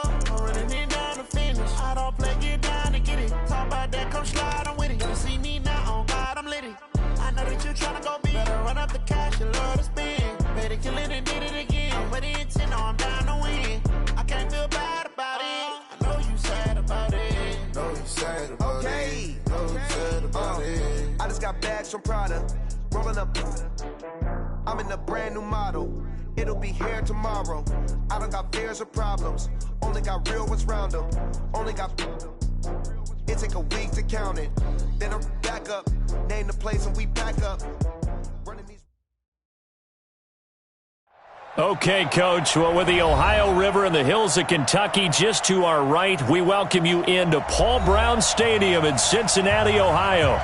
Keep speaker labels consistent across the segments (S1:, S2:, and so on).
S1: I'm running it down to finish. I don't play, get down to get it. Talk about that, come slide, I'm with it. You see me now, on God, I'm lit it. I know that you tryna go big. Better run up the cash, you love to spend. Better kill it and did it again. I'm with the intent, no, I'm down to win. I can't feel bad about it. I know you sad about it.
S2: Know you sad about it. Know you sad about it. I just got bags from Prada. Rolling up. I'm in a brand new model. It'll be here tomorrow. I don't got fears or problems. Only got real ones round them. Only got. It take a week to count it. Then I'm back up. Name the place and we pack up. Running these.
S3: Okay, Coach. Well, with the Ohio River and the hills of Kentucky just to our right, we welcome you into Paul Brown Stadium in Cincinnati, Ohio.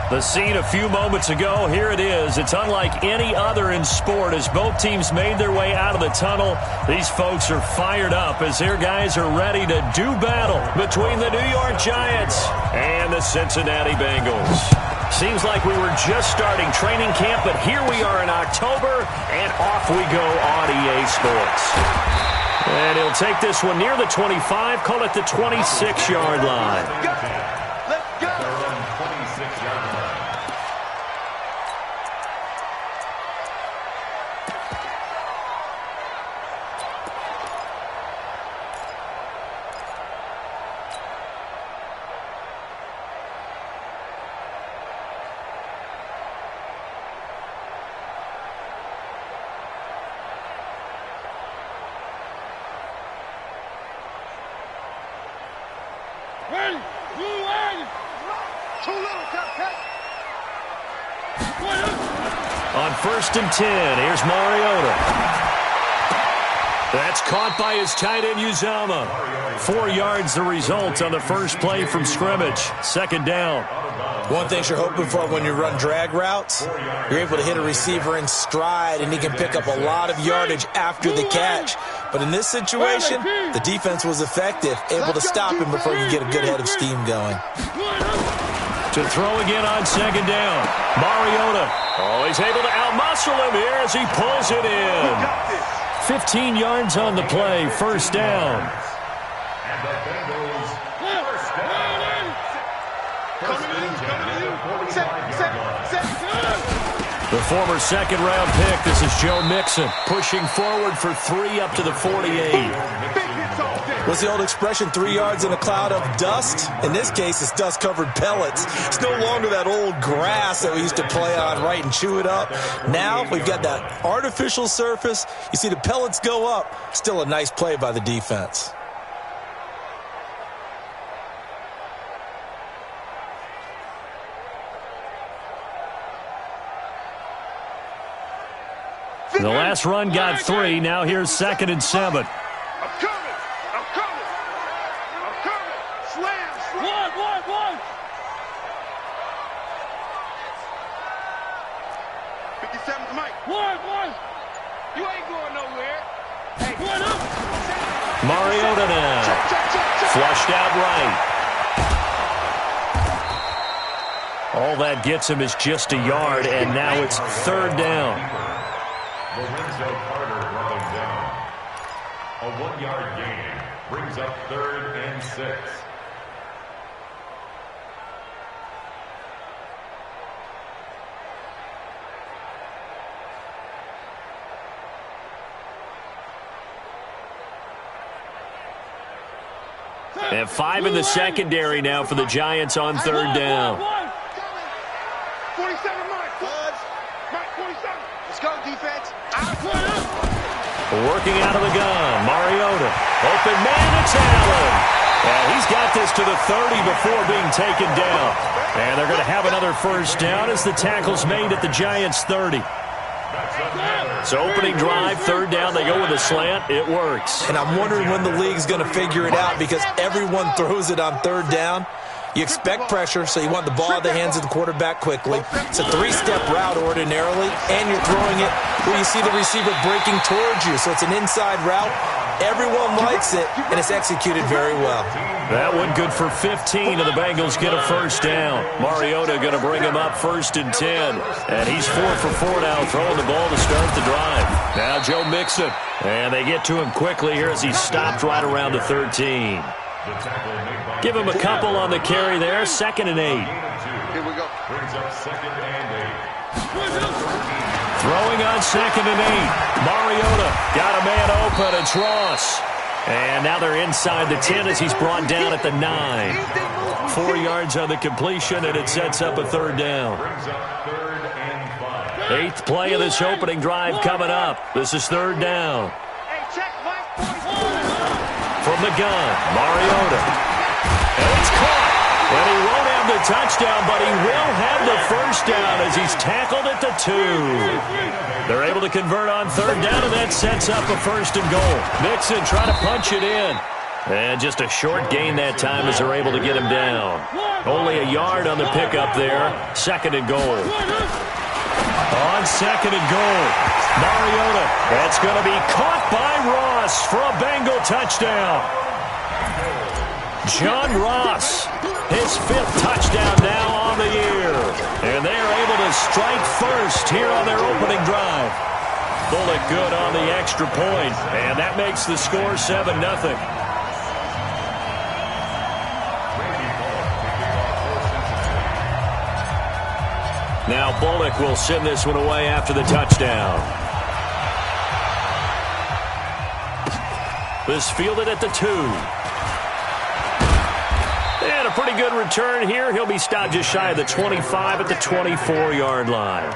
S3: The scene a few moments ago, here it is. It's unlike any other in sport as both teams made their way out of the tunnel. These folks are fired up as their guys are ready to do battle between the New York Giants and the Cincinnati Bengals. Seems like we were just starting training camp, but here we are in October, and off we go on EA Sports. And he'll take this one near the 25, call it the 26-yard line.
S2: Let's go.
S3: On 1st and 10, here's Mariota. That's caught by his tight end, Uzama. 4 yards the result on the first play from scrimmage. 2nd down.
S4: One thing you're hoping for when you run drag routes, you're able to hit a receiver in stride, and he can pick up a lot of yardage after the catch. But in this situation, the defense was effective, able to stop him before you get a good head of steam going.
S3: To throw again on 2nd down. Mariota. Oh, he's able to outmuscle him here as he pulls it in. 15 yards on the play. 1st down.
S5: And the Bengals first down.
S3: The former 2nd-round pick. This is Joe Mixon pushing forward for 3 up to the 48.
S4: What's the old expression, 3 yards in a cloud of dust? In this case, it's dust-covered pellets. It's no longer that old grass that we used to play on, right, and chew it up. Now we've got that artificial surface. You see the pellets go up. Still a nice play by the defense.
S3: The last run got 3. Now here's 2nd and 7. Mariota now. Flushed out right. All that gets him is just a yard, and now it's 3rd down.
S5: Lorenzo Carter running down. A 1-yard gain brings up 3rd and 6.
S3: And 5 in the secondary now for the Giants on 3rd down.
S2: 47, Mike. 47. Let's go, defense.
S3: Working out of the gun. Mariota. Open man, it's Allen. And he's got this to the 30 before being taken down. And they're going to have another 1st down as the tackle's made at the Giants' 30. So opening drive, 3rd down, they go with a slant. It works.
S4: And I'm wondering when the league's going to figure it out because everyone throws it on 3rd down. You expect pressure, so you want the ball in the hands of the quarterback quickly. It's a 3-step route ordinarily, and you're throwing it where you see the receiver breaking towards you. So it's an inside route. Everyone likes it, and it's executed very well.
S3: That one good for 15, and the Bengals get a 1st down. Mariota going to bring him up 1st and 10. And he's 4 for 4 now, throwing the ball to start the drive. Now Joe Mixon. And they get to him quickly here as he's stopped right around the 13. Give him a couple on the carry there. 2nd and 8.
S2: Here we go.
S5: Brings up 2nd and 8.
S3: Throwing on 2nd and 8. Mariota got a man open. It's Ross. And now they're inside the 10 as he's brought down at the 9. 4 yards on the completion, and it sets up a 3rd down.
S5: Brings up 3rd and 5.
S3: 8th play of this opening drive coming up. This is 3rd down. From the gun, Mariota. And it's caught. And he won't have the touchdown, but he will have the 1st down as he's tackled at the 2. They're able to convert on 3rd down, and that sets up a 1st and goal. Mixon trying to punch it in. And just a short gain that time as they're able to get him down. Only a yard on the pickup there. 2nd and goal. On 2nd and goal, Mariota. That's going to be caught by Ross for a Bengal touchdown. John Ross, his 5th touchdown now on the year. And they are able to strike first here on their opening drive. Bullock good on the extra point, and that makes the score 7-0. Now Bullock will send this one away after the touchdown. This fielded at the 2. And a pretty good return here. He'll be stopped just shy of the 25 at the 24-yard line.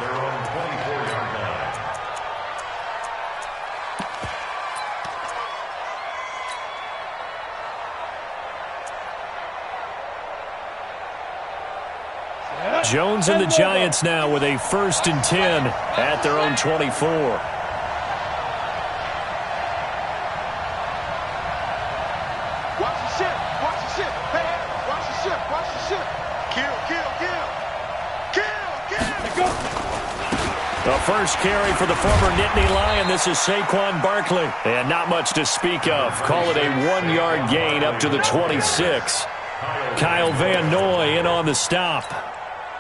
S3: Jones and the Giants now with a 1st and 10 at their own 24.
S2: Watch the ship. Watch the ship. Hey, watch the ship. Watch the ship. Kill, kill, kill. Kill, kill.
S3: The first carry for the former Nittany Lion. This is Saquon Barkley. And not much to speak of. Call it a 1-yard gain up to the 26. Kyle Van Noy in on the stop.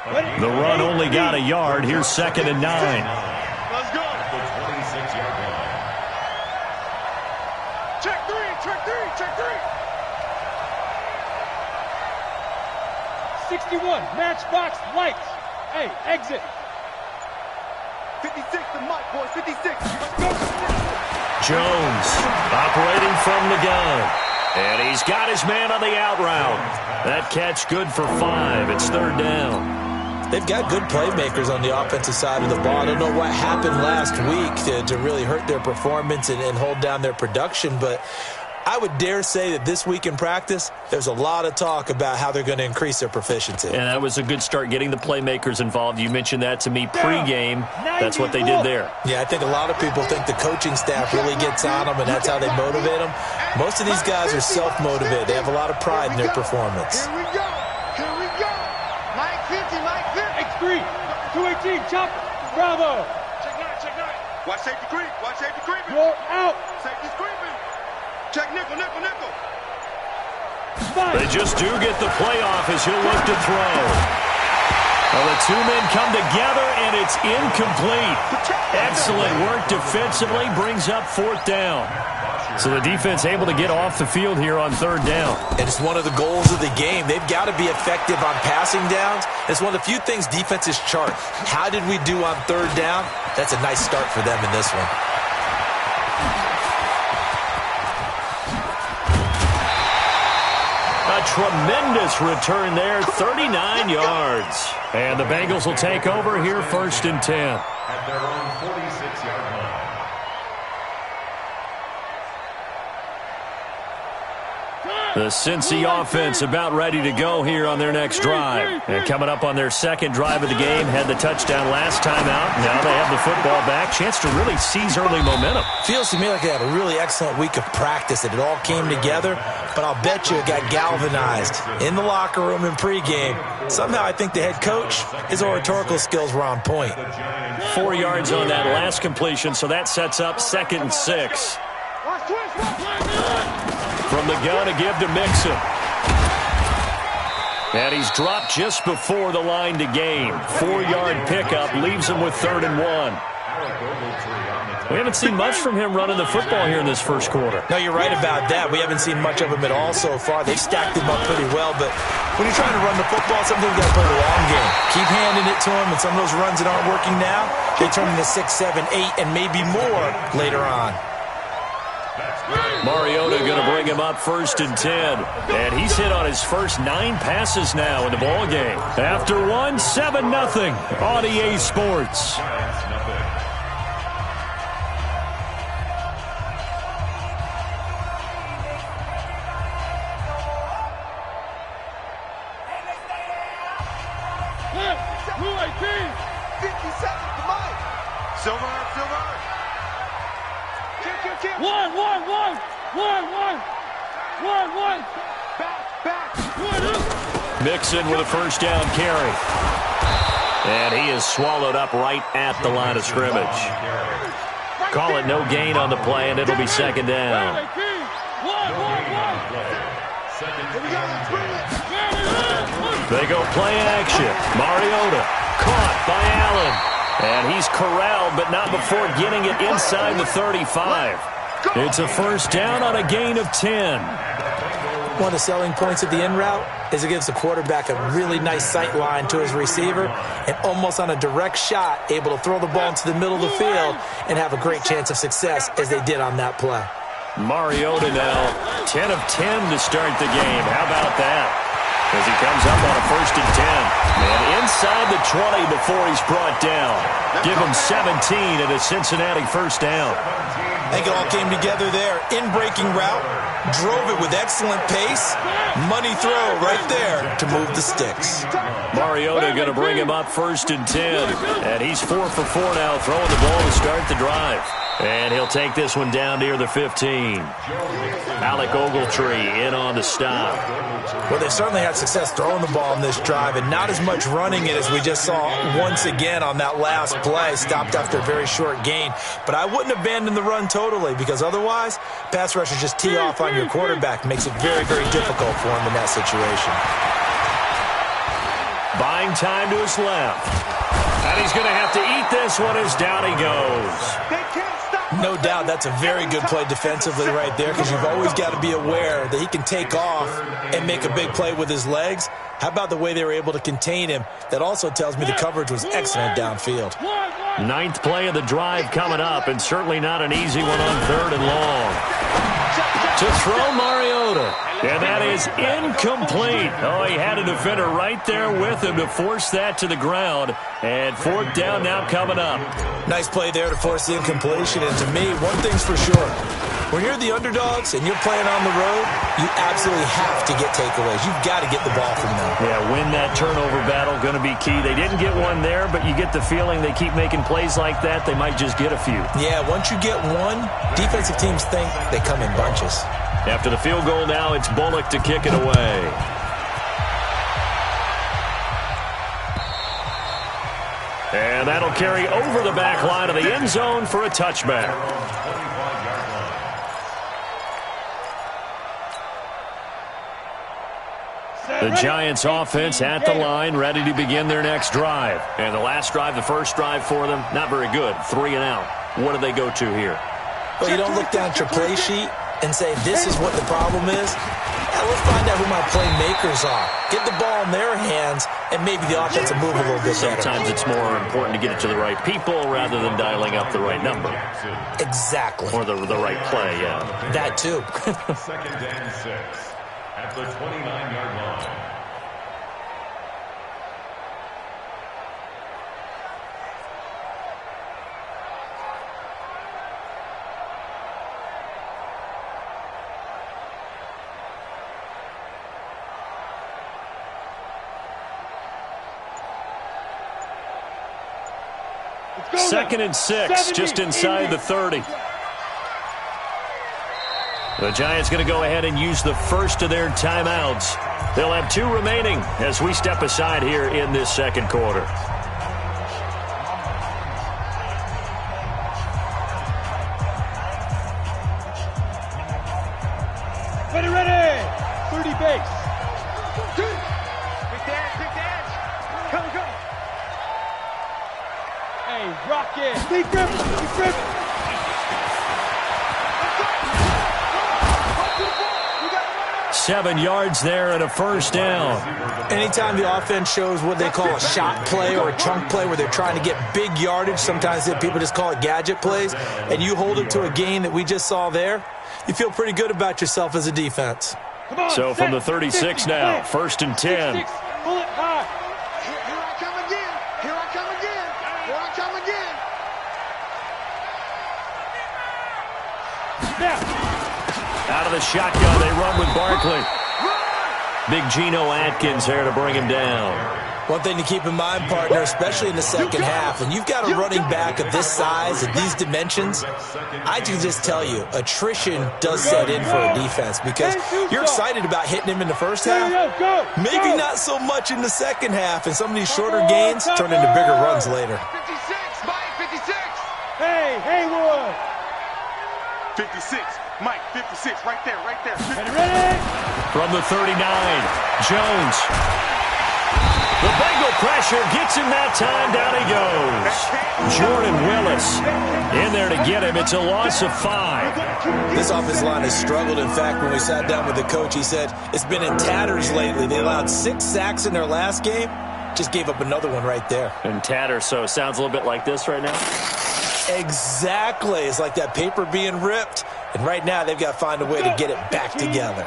S3: The run only got a yard. Here's 2nd and 9.
S2: Let's go.
S5: The 26-yard line.
S2: Check 3, check 3, check 3.
S6: 61, matchbox lights. Hey, exit.
S2: 56, the mic, boy, 56. Let's go.
S3: Jones operating from the gun. And he's got his man on the out route. That catch good for 5. It's 3rd down.
S4: They've got good playmakers on the offensive side of the ball. I don't know what happened last week to really hurt their performance and hold down their production, but I would dare say that this week in practice, there's a lot of talk about how they're going to increase their proficiency.
S3: And that was a good start getting the playmakers involved. You mentioned that to me pregame. That's what they did there.
S4: Yeah, I think a lot of people think the coaching staff really gets on them, and that's how they motivate them. Most of these guys are self-motivated. They have a lot of pride in their performance.
S2: Here we go. Here we go. Mike 50, Mike 50.
S6: X3, 218, chop. Bravo.
S2: Check 9, check 9. Watch safety creep. Watch safety creeping.
S6: Roll out.
S2: Safety's creeping. Check nickel, nickel, nickel.
S3: They just do get the playoff as he'll look to throw. Well, the 2 men come together, and it's incomplete. Excellent work defensively, brings up 4th down. So the defense able to get off the field here on 3rd down.
S4: And it's one of the goals of the game. They've got to be effective on passing downs. It's one of the few things defenses chart. How did we do on 3rd down? That's a nice start for them in this one.
S3: A tremendous return there, 39 yards. And the Bengals will take over here 1st and 10.
S5: At their own 46-yard line.
S3: The Cincy offense about ready to go here on their next drive. And coming up on their 2nd drive of the game, had the touchdown last time out. Now they have the football back. Chance to really seize early momentum.
S4: Feels to me like they had a really excellent week of practice, that it all came together. But I'll bet you it got galvanized in the locker room in pregame. Somehow I think the head coach, his oratorical skills were on point.
S3: 4 yards on that last completion, so that sets up 2nd and 6. From the gun to give to Mixon. And he's dropped just before the line to gain. 4-yard pickup leaves him with 3rd and 1. We haven't seen much from him running the football here in this first quarter.
S4: No, you're right about that. We haven't seen much of him at all so far. They've stacked him up pretty well, but when you're trying to run the football, sometimes you got to play the long game. Keep handing it to him, and some of those runs that aren't working now, they turn into 6, 7, 8, and maybe more later on.
S3: Mariota going to bring him up 1st and 10. And he's hit on his first 9 passes now in the ball game. After 1, 7-0 on EA Sports. Mixon with a first down carry. And he is swallowed up right at the line of scrimmage. Call it no gain on the play, and it'll be 2nd down. They go play action. Mariota caught by Allen. And he's corralled, but not before getting it inside the 35. It's a first down on a gain of 10.
S4: One of the selling points of the in route is it gives the quarterback a really nice sight line to his receiver and almost on a direct shot able to throw the ball into the middle of the field and have a great chance of success as they did on that play.
S3: Mariota now 10 of 10 to start the game. How about that? As he comes up on a 1st and 10. And inside the 20 before he's brought down. Give him 17 and a Cincinnati first down.
S4: I think it all came together there. In-breaking route, drove it with excellent pace. Money throw right there to move the sticks.
S3: Mariota going to bring him up 1st and 10. And he's 4 for 4 now, throwing the ball to start the drive. And he'll take this one down near the 15. Alec Ogletree in on the stop.
S4: Well, they've certainly had success throwing the ball in this drive and not as much running it as we just saw once again on that last play. Stopped after a very short gain. But I wouldn't abandon the run totally because otherwise, pass rushers just tee off on your quarterback. Makes it very, very difficult for him in that situation.
S3: Buying time to his left. And he's going to have to eat this one as down he goes.
S4: No doubt that's a very good play defensively right there because you've always got to be aware that he can take off and make a big play with his legs. How about the way they were able to contain him? That also tells me the coverage was excellent downfield.
S3: 9th play of the drive coming up, and certainly not an easy one on 3rd and long. To throw Mariota. And that is incomplete. Oh, he had a defender right there with him to force that to the ground. And 4th down now coming up.
S4: Nice play there to force the incompletion. And to me, one thing's for sure. When you're the underdogs and you're playing on the road, you absolutely have to get takeaways. You've got to get the ball from them.
S3: Yeah, win that turnover battle, going to be key. They didn't get one there, but you get the feeling they keep making plays like that, they might just get a few.
S4: Yeah, once you get one, defensive teams think they come in bunches.
S3: After the field goal now, it's Bullock to kick it away. And that'll carry over the back line of the end zone for a touchback. The Giants offense at the line, ready to begin their next drive. And the last drive, the first drive for them, not very good. 3 and out. What do they go to here?
S4: Well, you don't look down at your play sheet and say, this is what the problem is. Yeah, let's find out who my playmakers are. Get the ball in their hands, and maybe the offense will move a little bit better.
S3: Sometimes it's more important to get it to the right people rather than dialing up the right number.
S4: Exactly.
S3: Or the right play, yeah.
S4: That too.
S5: 2nd and 6 at the 29-yard line.
S3: Second and 6, just inside the 30. The Giants going to go ahead and use the first of their timeouts. They'll have 2 remaining as we step aside here in this second quarter.
S6: Ready! 30 base. Quick dance. Go. Hey, rock it. Big grip.
S3: 7 yards there and a first down.
S4: Anytime the offense shows what they call a shot play or a chunk play where they're trying to get big yardage, sometimes people just call it gadget plays, and you hold it to a gain that we just saw there, you feel pretty good about yourself as a defense.
S3: So from the 36 now, 1st and 10.
S6: Pull it high.
S7: Here I come again. Here I come again. Here I come again.
S3: Out of the shotgun, they run with Barkley. Big Geno Atkins there to bring him down.
S4: One thing to keep in mind, partner, especially in the second half, when you've got a running back of this size, at these dimensions, I can just tell you, attrition does set in for a defense because you're excited about hitting him in the first half. Maybe not so much in the second half, and some of these shorter gains turn into bigger runs later.
S7: 56, Mike, 56.
S6: Hey, Haywood.
S7: 56, Mike, 56, right there, right there.
S6: Ready?
S3: From the 39, Jones. The Bengal pressure gets him that time. Down he goes. Jordan Willis in there to get him. It's a loss of 5.
S4: This offensive line has struggled. In fact, when we sat down with the coach, he said it's been in tatters lately. They allowed 6 sacks in their last game. Just gave up another one right there.
S3: In tatters, so it sounds a little bit like this right now.
S4: Exactly. It's like that paper being ripped. And right now, they've got to find a way to get it back together.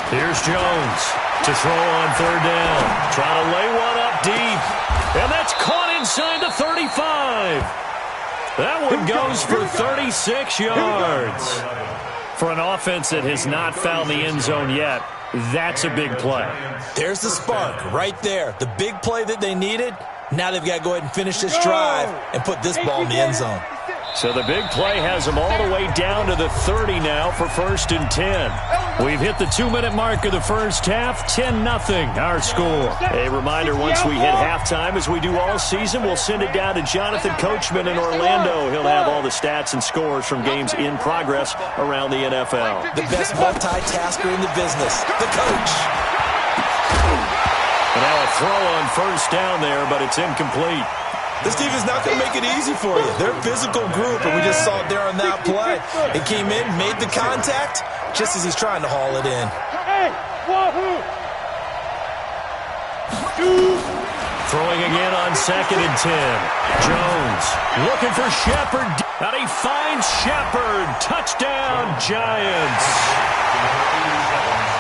S3: Here's Jones to throw on 3rd down. Trying to lay one up deep. And that's caught inside the 35. That one goes for 36 yards. For an offense that has not found the end zone yet, that's a big play.
S4: There's the spark right there. The big play that they needed. Now they've got to go ahead and finish this drive and put this ball in the end zone.
S3: So the big play has them all the way down to the 30 now for 1st and 10. We've hit the 2-minute mark of the first half, 10-0 our score. A reminder, once we hit halftime, as we do all season, we'll send it down to Jonathan Coachman in Orlando. He'll have all the stats and scores from games in progress around the NFL.
S4: The best multitasker in the business, the coach.
S3: And now a throw on 1st down there, but it's incomplete.
S4: This defense is not going to make it easy for you. They're a physical group, and we just saw it there on that play. He came in, made the contact, just as he's trying to haul it in.
S6: Hey, wahoo!
S3: Throwing again on 2nd and 10. Jones looking for Shepard. And he finds Shepard. Touchdown, Giants.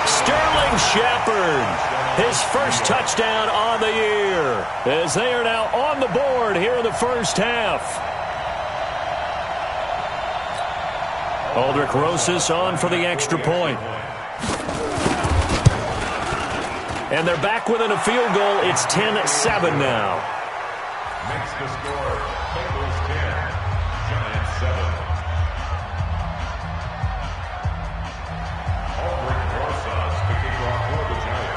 S3: Sterling Shepard. His first touchdown on the year, as they are now on the board here in the first half. Aldrich Rosas on for the extra point. And they're back within a field goal. It's 10-7 now.
S5: Makes the score. Bengals 10, Giants 7.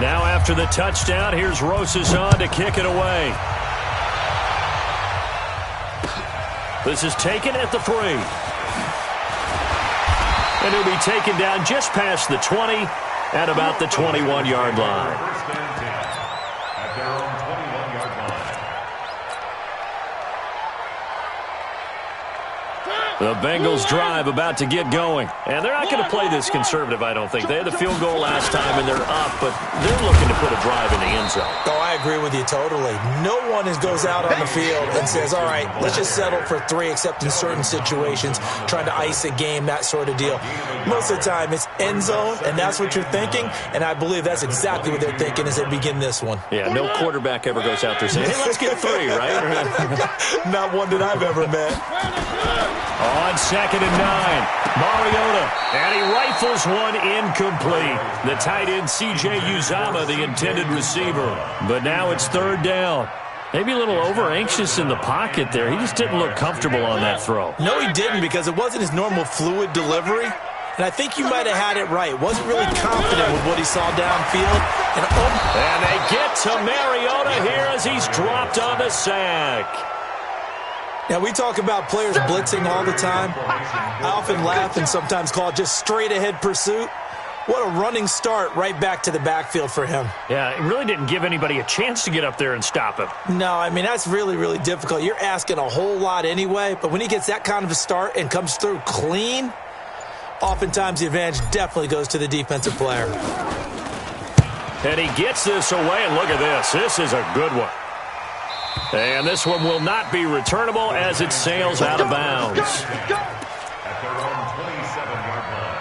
S3: Now after the touchdown, here's Rosas on to kick it away. This is taken at the 3. And he'll be taken down just past the 20 at about the 21-yard line.
S5: First and 10 at their own 21-yard line.
S3: The Bengals drive about to get going. And they're not going to play this conservative, I don't think. They had the field goal last time, and they're up, but they're looking to put a drive in the end zone.
S4: Oh, I agree with you totally. No one goes out on the field and says, all right, let's just settle for 3, except in certain situations, trying to ice a game, that sort of deal. Most of the time, it's end zone, and that's what you're thinking, and I believe that's exactly what they're thinking as they begin this one.
S3: Yeah, no quarterback ever goes out there saying, hey, let's get 3, right?
S4: Not one that I've ever met.
S3: On 2nd and 9, Mariota, and he rifles one incomplete. The tight end, C.J. Uzama, the intended receiver. But now it's 3rd down. Maybe a little over-anxious in the pocket there. He just didn't look comfortable on that throw.
S4: No, he didn't, because it wasn't his normal fluid delivery. And I think you might have had it right. Wasn't really confident with what he saw downfield.
S3: And they get to Mariota here as he's dropped on the sack.
S4: Now, we talk about players blitzing all the time. I often laugh and sometimes call it just straight-ahead pursuit. What a running start right back to the backfield for him.
S3: Yeah, it really didn't give anybody a chance to get up there and stop him.
S4: No, I mean, that's really, really difficult. You're asking a whole lot anyway, but when he gets that kind of a start and comes through clean, oftentimes the advantage definitely goes to the defensive player.
S3: And he gets this away, and look at this. This is a good one. And this one will not be returnable as it sails out of bounds.
S5: At their own 27-yard line.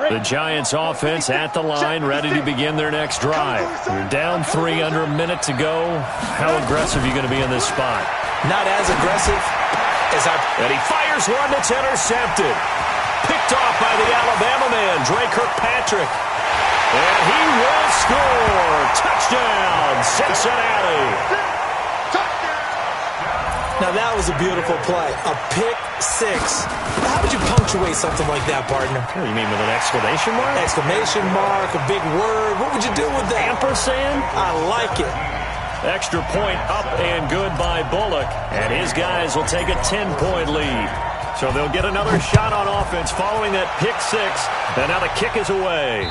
S3: The Giants offense at the line, ready to begin their next drive. You're down 3 under a minute to go. How aggressive are you going to be in this spot?
S4: Not as aggressive as
S3: And he fires one that's intercepted. Picked off by the Alabama man, Dre Kirkpatrick. And he will score. Touchdown, Cincinnati.
S4: Now, that was a beautiful play. A pick six. How would you punctuate something like that, partner?
S3: Oh, you mean with an exclamation mark?
S4: Exclamation mark, a big word. What would you do with that?
S3: Ampersand?
S4: I like it.
S3: Extra point up and good by Bullock. And his guys will take a 10-point lead. So they'll get another shot on offense following that pick six. And now the kick is away.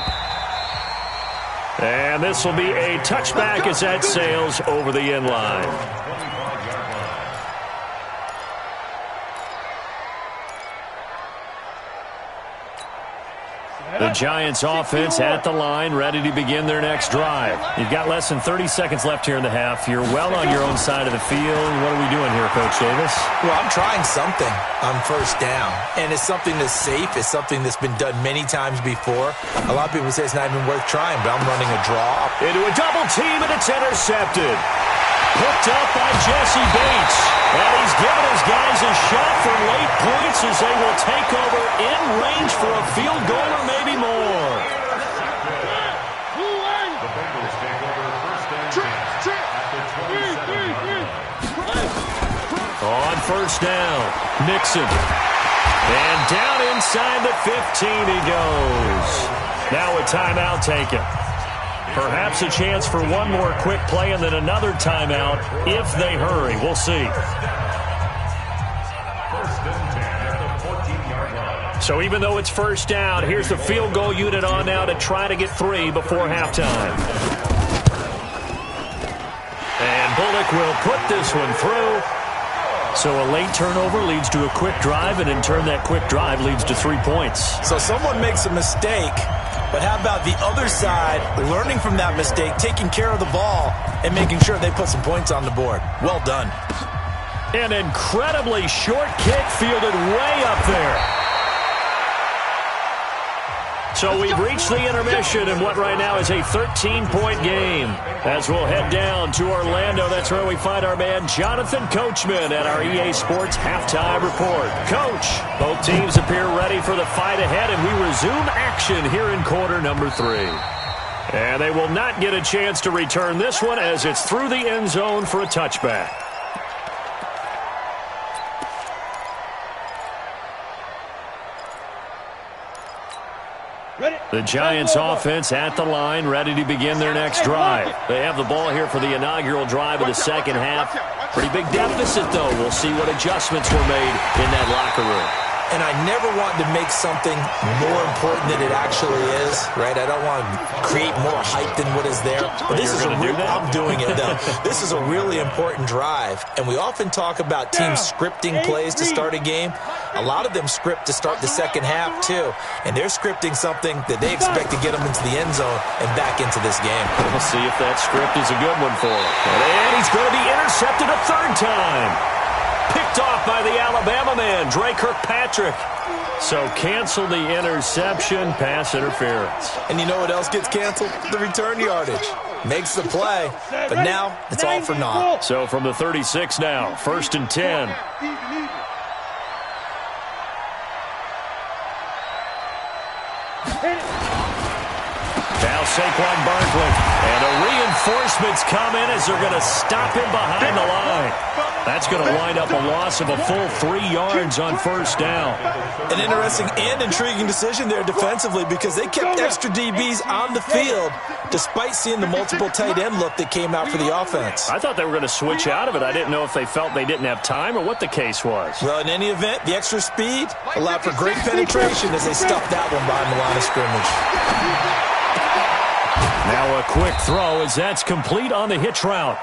S3: And this will be a touchback as that sails over the end line. The Giants offense at the line, ready to begin their next drive. You've got less than 30 seconds left here in the half. You're well on your own side of the field. What are we doing here, Coach Davis?
S4: Well, I'm trying something on first down, and it's something that's safe. It's something that's been done many times before. A lot of people say it's not even worth trying, but I'm running a draw.
S3: Into a double team, and it's intercepted. Picked up by Jesse Bates. And he's given his guys a shot for late points as they will take over in range for a field goal or maybe more.
S5: The Bengals take over first and 10 at the 27-yard line.
S3: On first down, Nixon. And down inside the 15 he goes. Now a timeout taken. Perhaps a chance for one more quick play and then another timeout if they hurry. We'll see.
S5: First and 10 at the 14-yard line.
S3: So even though it's first down, here's the field goal unit on now to try to get 3 before halftime. And Bullock will put this one through. So a late turnover leads to a quick drive, and in turn that quick drive leads to 3 points.
S4: So someone makes a mistake, but how about the other side learning from that mistake, taking care of the ball, and making sure they put some points on the board? Well done.
S3: An incredibly short kick fielded way up there. So we've reached the intermission in what right now is a 13-point game. As we'll head down to Orlando, that's where we find our man Jonathan Coachman at our EA Sports Halftime Report. Coach, both teams appear ready for the fight ahead, and we resume action here in quarter number 3. And they will not get a chance to return this one as it's through the end zone for a touchback. The Giants offense at the line, ready to begin their next drive. They have the ball here for the inaugural drive of the second half. Pretty big deficit, though. We'll see what adjustments were made in that locker room.
S4: And I never want to make something more important than it actually is, right? I don't want to create more hype than what is there. But this is I'm doing it, though. This is a really important drive. And we often talk about teams scripting plays to start a game. A lot of them script to start the second half, too. And they're scripting something that they expect to get them into the end zone and back into this game.
S3: We'll see if that script is a good one for him. And he's going to be intercepted a third time. Picked off by the Alabama man, Dre Kirkpatrick. So cancel the interception, pass interference.
S4: And you know what else gets canceled? The return yardage. Makes the play, but now it's all for naught.
S3: So from the 36 now, first and 10. Now Saquon Barkley. And the reinforcements come in as they're going to stop him behind the line. That's going to wind up a loss of a full 3 yards on first down.
S4: An interesting and intriguing decision there defensively because they kept extra DBs on the field despite seeing the multiple tight end look that came out for the offense.
S3: I thought they were going to switch out of it. I didn't know if they felt they didn't have time or what the case was.
S4: Well, in any event, the extra speed allowed for great penetration as they stuffed that one behind the line of scrimmage.
S3: Now a quick throw as that's complete on the hitch route.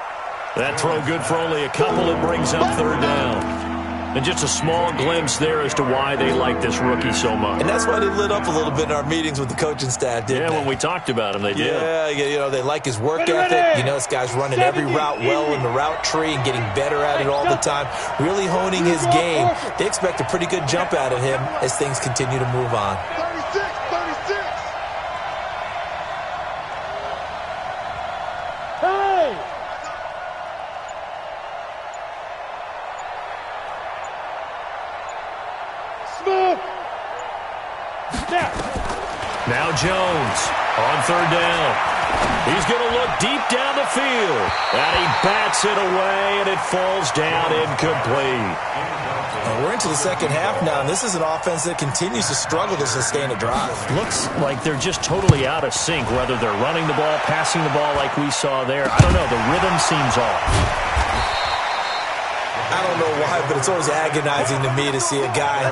S3: That throw good for only a couple. It brings up third down. And just a small glimpse there as to why they like this rookie so much.
S4: And that's why they lit up a little bit in our meetings with the coaching staff, didn't they?
S3: When we talked about him, they did.
S4: Yeah, you know, they like his work ethic. You know, this guy's running every route well in the route tree and getting better at it all the time, really honing his game. They expect a pretty good jump out of him as things continue to move on.
S7: 36.
S6: Hey! Smith! Snap!
S3: Now Jones on third down. He's going to look deep down the field. And he bats it away, and it falls down incomplete.
S4: And we're into the second half now, and this is an offense that continues to struggle to sustain a drive.
S3: Looks like they're just totally out of sync, whether they're running the ball, passing the ball like we saw there. I don't know. The rhythm seems off.
S4: I don't know why, but it's always agonizing to me to see a guy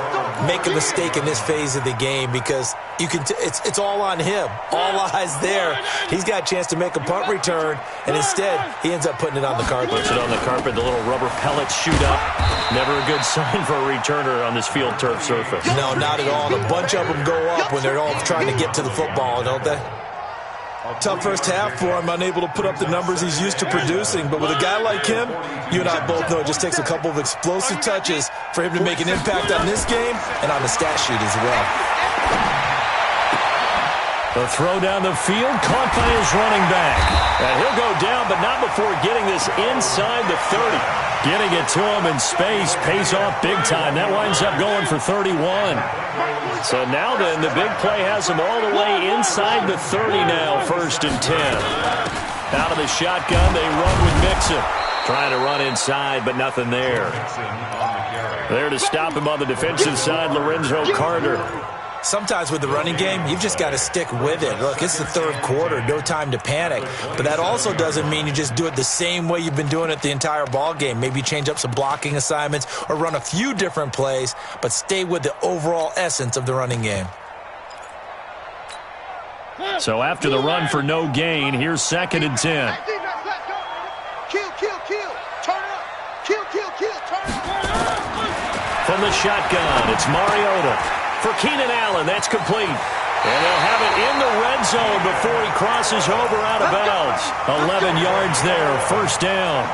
S4: make a mistake in this phase of the game because you can. It's all on him. All eyes there. He's got a chance to make a punt return, and instead he ends up putting it on the carpet.
S3: Puts it on the carpet. The little rubber pellets shoot up. Never a good sign for a returner on this field turf surface.
S4: No, not at all. And a bunch of them go up when they're all trying to get to the football, don't they? Tough first half for him, unable to put up the numbers he's used to producing. But with a guy like him, you and I both know it just takes a couple of explosive touches for him to make an impact on this game and on the stat sheet as well.
S3: The throw down the field, caught by his running back. And he'll go down, but not before getting this inside the 30. Getting it to him in space pays off big time. That winds up going for 31. So now then, the big play has him all the way inside the 30 now, 1st and 10. Out of the shotgun, they run with Mixon. Trying to run inside, but nothing there. There to stop him on the defensive side, Lorenzo Carter.
S4: Sometimes with the running game, you've just got to stick with it. Look, it's the third quarter, no time to panic. But that also doesn't mean you just do it the same way you've been doing it the entire ball game. Maybe change up some blocking assignments or run a few different plays, but stay with the overall essence of the running game.
S3: So after the run for no gain, here's 2nd and 10.
S7: Kill. Turn it up. Kill. Turn it up.
S3: From the shotgun, it's Mariota. For Keenan Allen, that's complete. And they'll have it in the red zone before he crosses over out of bounds. 11 yards there, 1st down.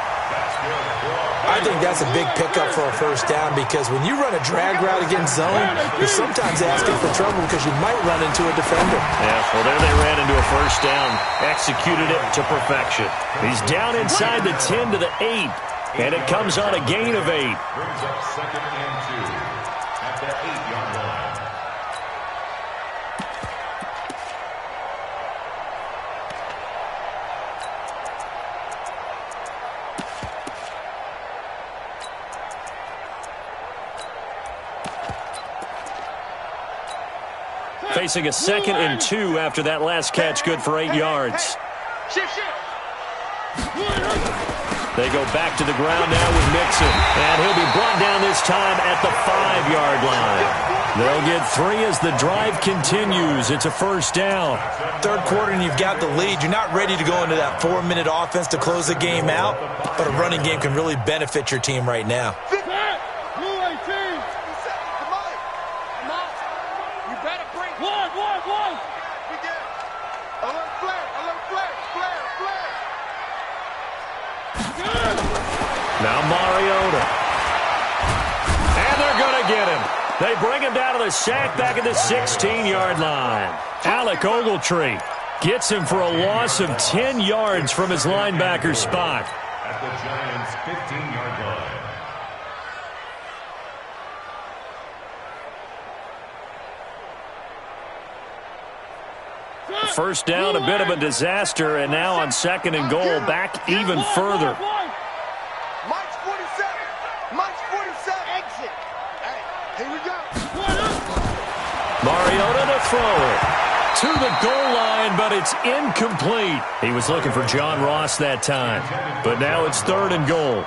S4: I think that's a big pickup for a 1st down because when you run a drag route against zone, you're sometimes asking for trouble because you might run into a defender.
S3: Yeah, well, there they ran into a 1st down. Executed it to perfection. He's down inside the 10 to the 8. And it comes on a gain of 8.
S5: Brings up 2nd and 2 at the 8-yard line.
S3: Facing a 2nd and 2 after that last catch, good for 8 yards.
S7: Shift.
S3: They go back to the ground now with Mixon. And he'll be brought down this time at the 5-yard line. They'll get 3 as the drive continues. It's a 1st down.
S4: Third quarter and you've got the lead. You're not ready to go into that 4-minute offense to close the game out, but a running game can really benefit your team right now.
S3: Now Mariota. And they're going to get him. They bring him down to the sack back at the 16-yard line. Alec Ogletree gets him for a loss of 10 yards from his linebacker spot.
S5: At the Giants' 15-yard line.
S3: First down, a bit of a disaster, and now on 2nd and goal, back even further.
S7: March 47. March 47. Exit. Hey, here we go.
S3: Mariota to throw it. To the goal line, but it's incomplete. He was looking for John Ross that time. But now it's 3rd and goal.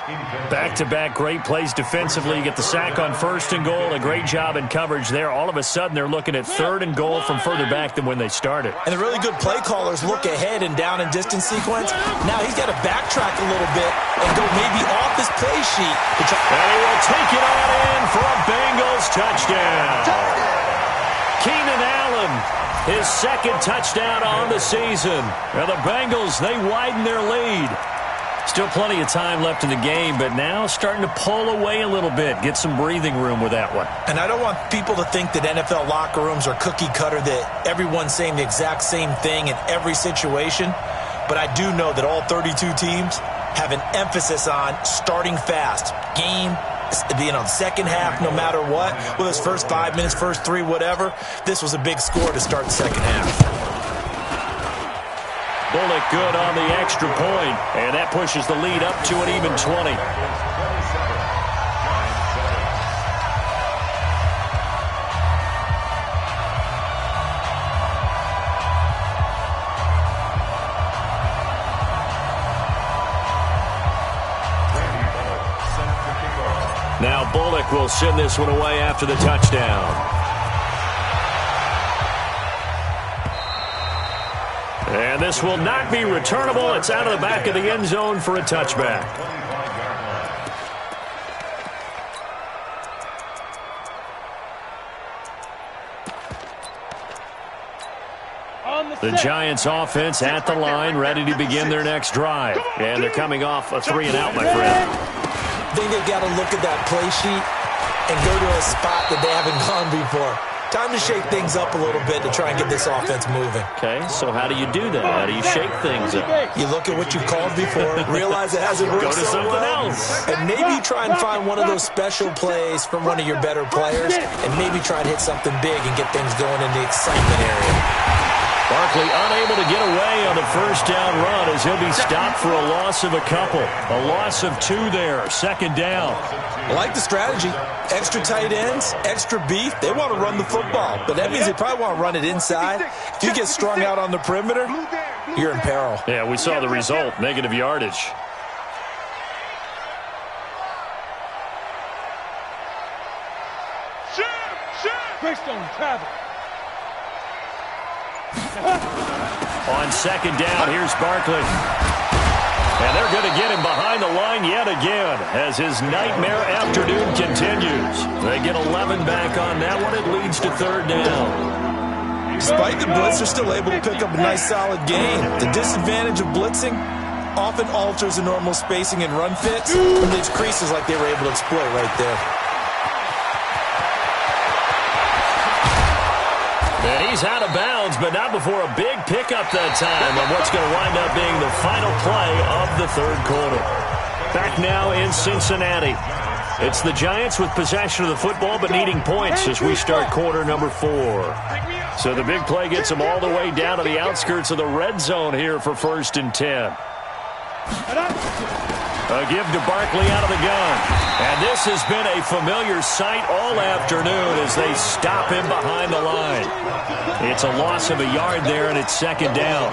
S3: Back-to-back great plays defensively. You get the sack on 1st and goal. A great job in coverage there. All of a sudden, they're looking at 3rd and goal from further back than when they started.
S4: And the really good play callers look ahead and down and distance sequence. Now he's got to backtrack a little bit and go maybe off his play sheet.
S3: And he will take it on in for a Bengals touchdown. Keenan Allen, his 2nd touchdown on the season. And the Bengals, they widen their lead. Still plenty of time left in the game, but now starting to pull away a little bit. Get some breathing room with that one.
S4: And I don't want people to think that NFL locker rooms are cookie cutter, that everyone's saying the exact same thing in every situation. But I do know that all 32 teams have an emphasis on starting fast. Second half, no matter what, whether it's first 5 minutes, first 3, whatever, this was a big score to start the second half.
S3: Bullock good on the extra point, and that pushes the lead up to an even 20. Now Bullock will send this one away after the touchdown. And this will not be returnable. It's out of the back of the end zone for a touchback. The Giants offense at the line, ready to begin their next drive. And they're coming off a 3-and-out, my friend.
S4: I think they've got to look at that play sheet and go to a spot that they haven't gone before. Time to shake things up a little bit to try and get this offense moving.
S3: Okay, so how do you do that? How do you shake things up?
S4: You look at what you called before, realize it hasn't worked
S3: Go to
S4: so
S3: something
S4: well,
S3: else.
S4: and maybe try and find one of those special plays from one of your better players, and maybe try to hit something big and get things going in the excitement area.
S3: Barkley unable to get away on the first down run as he'll be stopped for a loss of a couple. A loss of 2 there, 2nd down.
S4: I like the strategy. Extra tight ends, extra beef. They want to run the football, but that means they probably want to run it inside. If you get strung out on the perimeter, you're in peril.
S3: Yeah, we saw the result, negative yardage.
S6: Greystone travel.
S3: On 2nd down, here's Barkley. And they're going to get him behind the line yet again as his nightmare afternoon continues. They get 11 back on that one. It leads to 3rd down.
S4: Despite the blitz, they're still able to pick up a nice, solid gain. The disadvantage of blitzing often alters the normal spacing and run fits, but leaves creases like they were able to exploit right there.
S3: And he's out of bounds, but not before a big pickup that time on what's going to wind up being the final play of the 3rd quarter. Back now in Cincinnati. It's the Giants with possession of the football but needing points as we start quarter number 4. So the big play gets them all the way down to the outskirts of the red zone here for 1st and 10. A give to Barkley out of the gun. And this has been a familiar sight all afternoon as they stop him behind the line. It's a loss of a yard there, and it's 2nd down.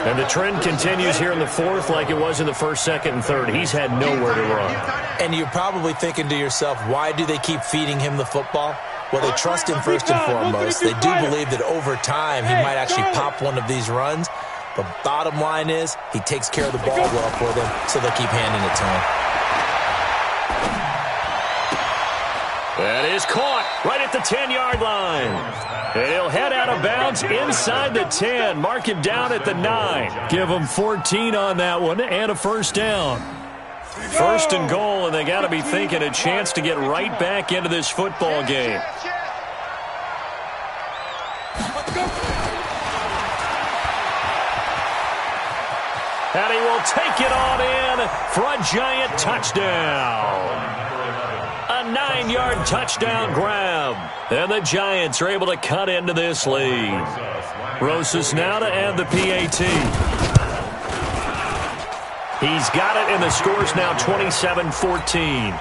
S3: And the trend continues here in the 4th like it was in the 1st, 2nd, and 3rd. He's had nowhere to run.
S4: And you're probably thinking to yourself, why do they keep feeding him the football? Well, they trust him first and foremost. They do believe that over time he might actually pop one of these runs. But bottom line is, he takes care of the ball well for them, so they'll keep handing it to him.
S3: That is caught right at the 10-yard line. And he'll head out of bounds inside the 10. Mark him down at the 9. Give him 14 on that one and a 1st down. 1st and goal, and they got to be thinking a chance to get right back into this football game. And he will take it on in for a Giant touchdown. A 9-yard touchdown grab. And the Giants are able to cut into this lead. Rosas now to add the PAT. He's got it, and the score's now 27-14.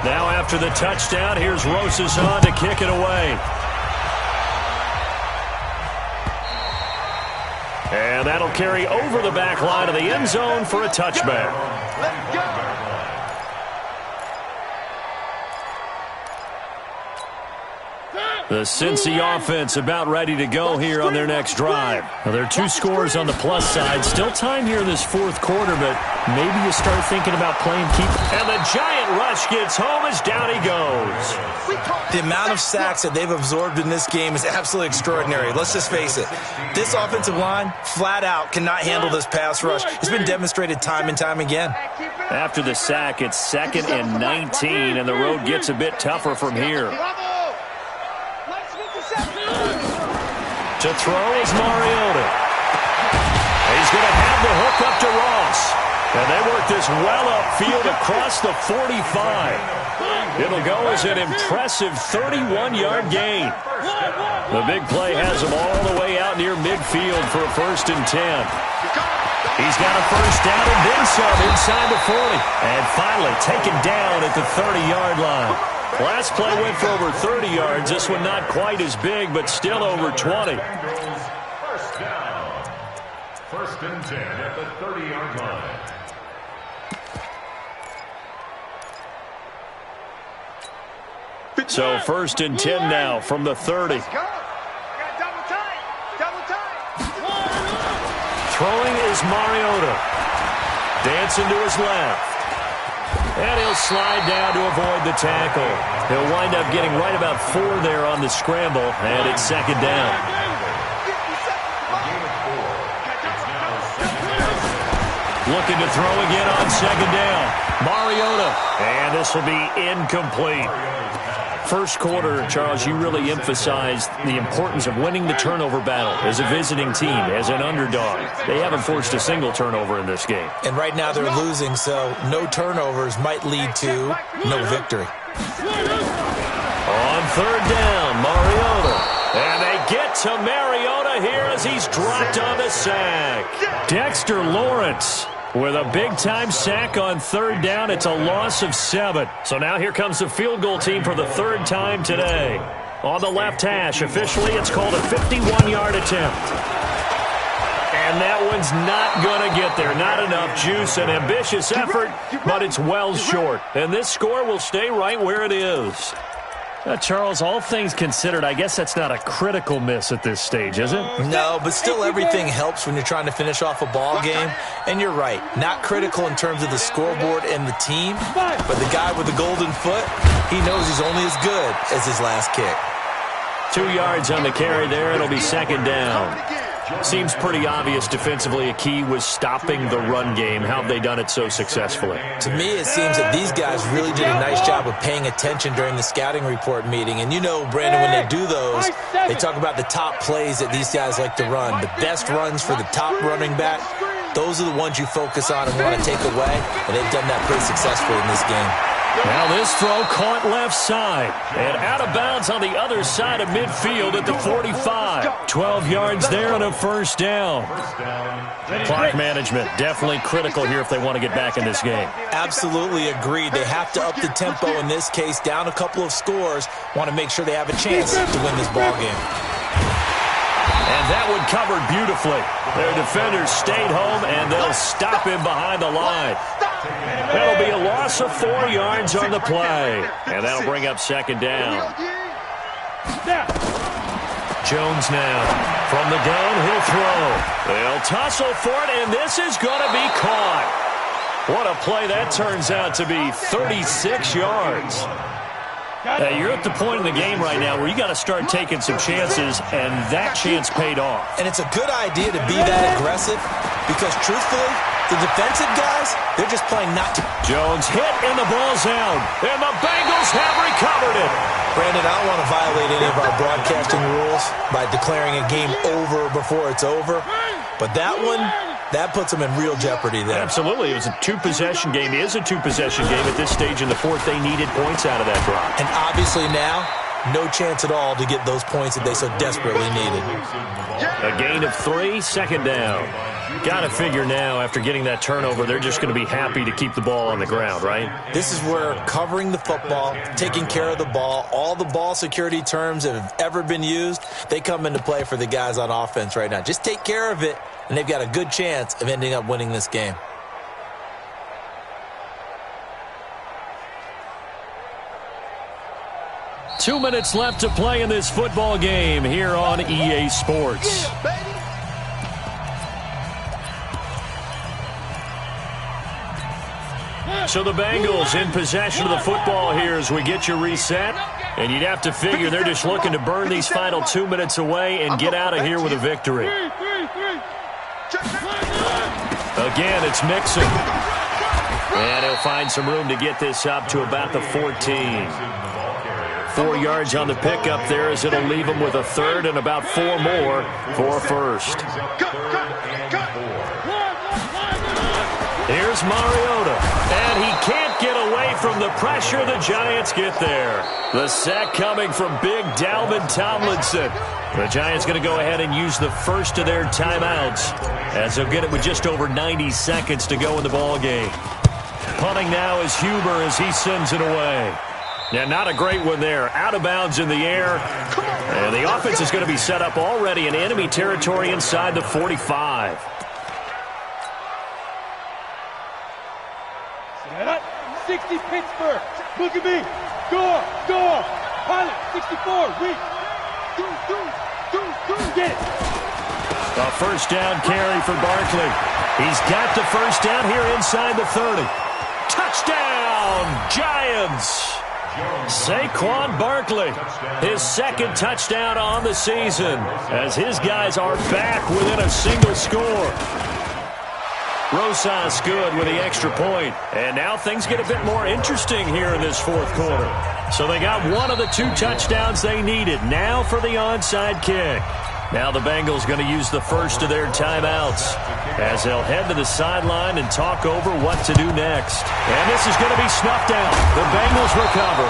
S3: Now after the touchdown, here's Rosas on to kick it away. And that'll carry over the back line of the end zone for a touchback.
S7: Let's go.
S3: The Cincy offense about ready to go here on their next drive. Now, there are 2 scores on the plus side. Still time here in this 4th quarter, but maybe you start thinking about playing keep. And the giant rush gets home as down he goes.
S4: The amount of sacks that they've absorbed in this game is absolutely extraordinary. Let's just face it. This offensive line, flat out, cannot handle this pass rush. It's been demonstrated time and time again.
S3: After the sack, it's 2nd and 19, and the road gets a bit tougher from here. To throw is Mariota. He's going to have the hook up to Ross. And they work this well upfield across the 45. It'll go as an impressive 31-yard gain. The big play has him all the way out near midfield for a 1st and 10. He's got a first down and then some inside the 40. And finally taken down at the 30-yard line. Last play went for over 30 yards. This one not quite as big, but still over 20.
S5: First down. 1st and 10 at the 30-yard line.
S3: So 1st and 10 now from the 30. Throwing is Mariota. Dancing to his left. And he'll slide down to avoid the tackle. He'll wind up getting right about 4 there on the scramble, and it's 2nd down. Looking to throw again on 2nd down. Mariota. And this will be incomplete. First quarter, Charles, you really emphasized the importance of winning the turnover battle as a visiting team, as an underdog. They haven't forced a single turnover in this game.
S4: And right now they're losing, so no turnovers might lead to no victory.
S3: On 3rd down, Mariota. And they get to Mariota here as he's dropped on the sack. Dexter Lawrence with a big-time sack on 3rd down. It's a loss of 7. So now here comes the field goal team for the 3rd time today. On the left hash, officially it's called a 51-yard attempt. And that one's not going to get there. Not enough juice. An ambitious effort, but it's well short. And this score will stay right where it is. Charles, all things considered, I guess that's not a critical miss at this stage, is it?
S4: No, but still everything helps when you're trying to finish off a ball game. And you're right, not critical in terms of the scoreboard and the team, but the guy with the golden foot, he knows he's only as good as his last kick.
S3: 2 yards on the carry there. It'll be 2nd down. Seems pretty obvious defensively a key was stopping the run game. How have they done it so successfully?
S4: To me, it seems that these guys really did a nice job of paying attention during the scouting report meeting. And you know, Brandon, when they do those, they talk about the top plays that these guys like to run. The best runs for the top running back, those are the ones you focus on and want to take away. And they've done that pretty successfully in this game.
S3: Now this throw caught left side and out of bounds on the other side of midfield at the 45. 12 yards there and a 1st down. Clock management definitely critical here if they want to get back in this game.
S4: Absolutely agreed. They have to up the tempo in this case, down a couple of scores, want to make sure they have a chance to win this ball game.
S3: And that one covered beautifully. Their defenders stayed home, and they'll stop him behind the line. That'll be a loss of 4 yards on the play. And that'll bring up 2nd down. Jones now. From the gun, he'll throw. They'll tussle for it, and this is going to be caught. What a play that turns out to be. 36 yards. You're at the point in the game right now where you got to start taking some chances, and that chance paid off.
S4: And it's a good idea to be that aggressive because, truthfully, the defensive guys, they're just playing not to.
S3: Jones hit, and the ball's out. And the Bengals have recovered it.
S4: Brandon, I don't want to violate any of our broadcasting rules by declaring a game over before it's over. But that one, that puts them in real jeopardy there.
S3: Absolutely. It was a 2-possession game. It is a 2-possession game at this stage in the 4th. They needed points out of that drive.
S4: And obviously now, no chance at all to get those points that they so desperately needed.
S3: A gain of 3, second down. Got to figure now, after getting that turnover, they're just going to be happy to keep the ball on the ground, right?
S4: This is where covering the football, taking care of the ball, all the ball security terms that have ever been used, they come into play for the guys on offense right now. Just take care of it, and they've got a good chance of ending up winning this game.
S3: Two minutes left to play in this football game here on EA Sports.
S7: Yeah, baby.
S3: So the Bengals in possession of the football here as we get you reset. And you'd have to figure they're just looking to burn these final 2 minutes away and get out of here with a victory. Again, it's Mixon. And he'll find some room to get this up to about the 14. 4 yards on the pickup there as it'll leave him with a third and about 4 more for a first. Here's Mariota, and he can't get away from the pressure. The Giants get there. The sack coming from big Dalvin Tomlinson. The Giants going to go ahead and use the first of their timeouts as they'll get it with just over 90 seconds to go in the ball game. Punting now is Huber as he sends it away. Yeah, not a great one there. Out of bounds in the air. And the offense is going to be set up already in enemy territory inside the 45.
S6: 60 Pittsburgh. Look at me. Go. Pilot, 64. Weak. Get it.
S3: A first down carry for Barkley. He's got the first down here inside the 30. Touchdown, Giants. Saquon Barkley, his second touchdown on the season as his guys are back within a single score. Rosas good with the extra point. And now things get a bit more interesting here in this fourth quarter. So they got one of the 2 touchdowns they needed. Now for the onside kick. Now the Bengals going to use the first of their timeouts as they'll head to the sideline and talk over what to do next. And this is going to be snuffed out. The Bengals recover.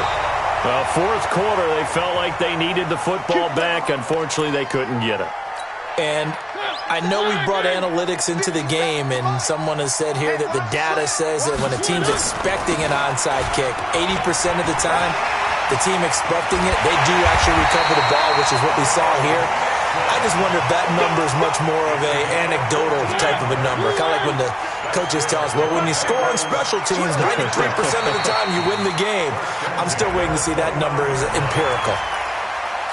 S3: Fourth quarter, they felt like they needed the football back. Unfortunately, they couldn't get it.
S4: And I know we brought analytics into the game, and someone has said here that the data says that when a team's expecting an onside kick, 80% of the time, the team expecting it, they do actually recover the ball, which is what we saw here. I just wonder if that number is much more of an anecdotal type of a number. Kind of like when the coaches tell us, well, when you score on special teams, 93% of the time you win the game. I'm still waiting to see that number is empirical.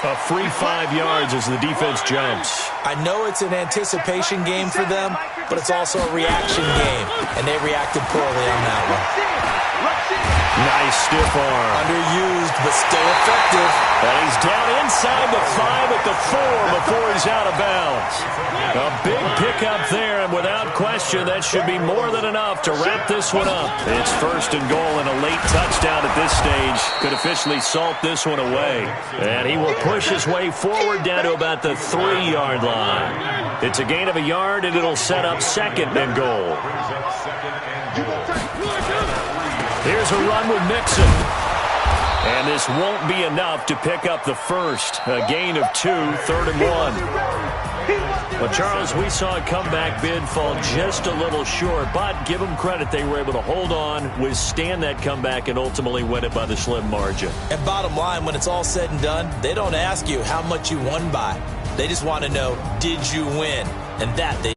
S3: A free 5 yards as the defense jumps.
S4: I know it's an anticipation game for them, but it's also a reaction game, and they reacted poorly on that one.
S3: Nice stiff arm.
S4: Underused, but still effective.
S3: And he's down inside the 5 at the 4 before he's out of bounds. A big pickup there, and without question, that should be more than enough to wrap this one up. It's first and goal, and a late touchdown at this stage could officially salt this one away. And he will push his way forward down to about the 3-yard line. It's a gain of a yard, and it'll set up second and goal. Here's a run with Mixon. And this won't be enough to pick up the first. A gain of 2, 3rd and 1. But, Charles, we saw a comeback bid fall just a little short, but give them credit, they were able to hold on, withstand that comeback, and ultimately win it by the slim margin.
S4: And bottom line, when it's all said and done, they don't ask you how much you won by. They just want to know, did you win? And that they